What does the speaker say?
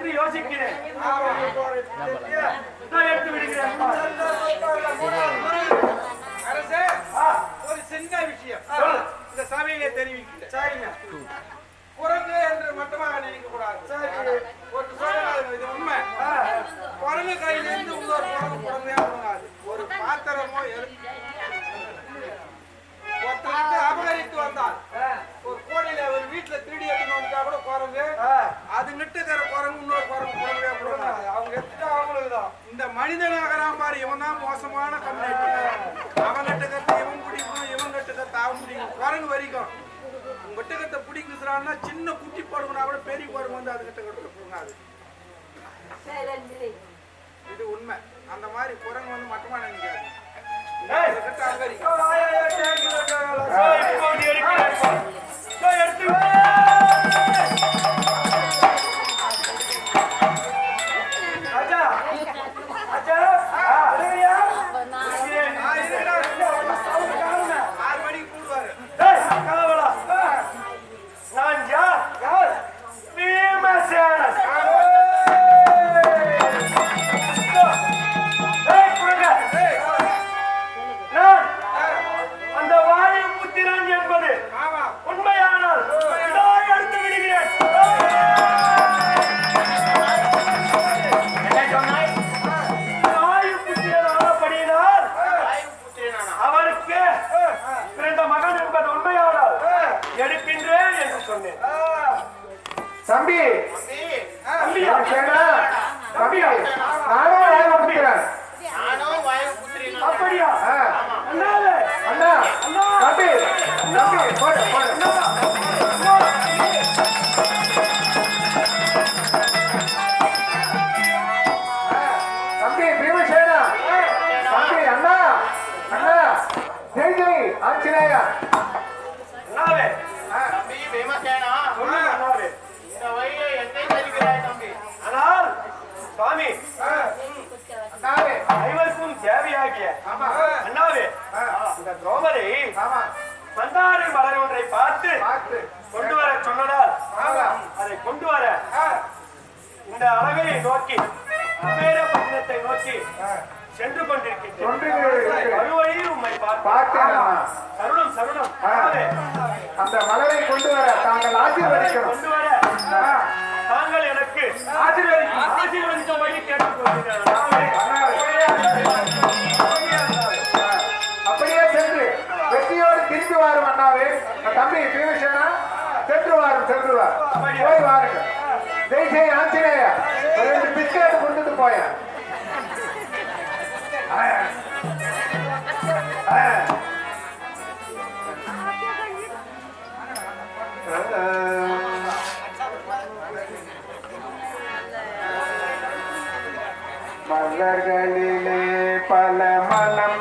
என்று யோசிக்கிறேன். எடுத்து விடுகிறேன். அரசே, ஒரு சின்ன விஷயம் இந்த சபையிலே தெரிவிக்கிறேன். குரங்கு என்று மட்டுமாக நினைக்க கூடாது. ஒரு சொல்லுங்க, இது உண்மை. குரங்கு கையிலிருந்து இன்னொரு குரங்கையா போகாது. ஒரு பாத்திரமோ ஒருத்தருக்கு அபகரித்து வந்தால் ஒரு கோடியில ஒரு வீட்டுல திருடி எடுத்து வந்தா கூட குரங்கு அது நிட்டு தர குரங்கு இன்னொரு குரங்கையா போகாது. அவங்க எடுத்துட்டா அவங்களுக்குதான். இந்த மனிதனாகிறான் பாரு, இவன் தான் மோசமான கம்யூனிட்டி. அவன் கட்டுக்கத்தை இவன் பிடிக்கும், இவன் கட்டுக்கத்தை அவன் பிடிக்கும். குரங்கு வரைக்கும் ஒட்டுக்கத்தை பிடிக்குறான்னா சின்ன குட்டி படுவனா கூட பெரிய குரங்கு வந்து அது கிட்ட கட்டு போகாது. இது உண்மை. அந்த மாதிரி குரங்கு வந்து மட்டுமா நினைக்காது. தம்பி அப்படியா? அண்ணா தம்பி தம்பி பீமசேனா தம்பி அண்ணா அண்ணா ஜெய் ஜெய் ஆஞ்சநேயா. தம்பி பீமசேனா இந்த வழியை எத்தை தருகிறாய் தம்பி? ஆனால் சுவாமி ஐவருக்கும் தேவையாகிய அண்ணாவே இந்த திரௌபதி மந்தாரை மலர் ஒன்றை பார்த்து கொண்டு வர சொன்னதால் அதை கொண்டு வர இந்த அழகை நோக்கி குபேரபட்டினத்தை நோக்கி சென்று கொண்டிருக்கின்றேன். மறுவழியில் உம்மை பார்த்தேன். சருணம் சருணம். அந்த மலரை கொண்டு வர தாங்கள் ஆசீர்வதிக்கணும். கொண்டு வர தாங்கள் எனக்கு ஆசீர்வதிக்கும்படி கேட்டுக்கொள்கிறேன். அப்படியே சென்று வெற்றியோடு திரும்பி வாரும் அண்ணாவே. தம்பி பீமசேனா சென்றுவார் போய் வாருங்க. ஜெய் ஜெய் ஆஞ்சநேயா. ஒரு 2 பிஸ்கட் கொடுத்துட்டு போயேன். மலர்களிலே பல மனம்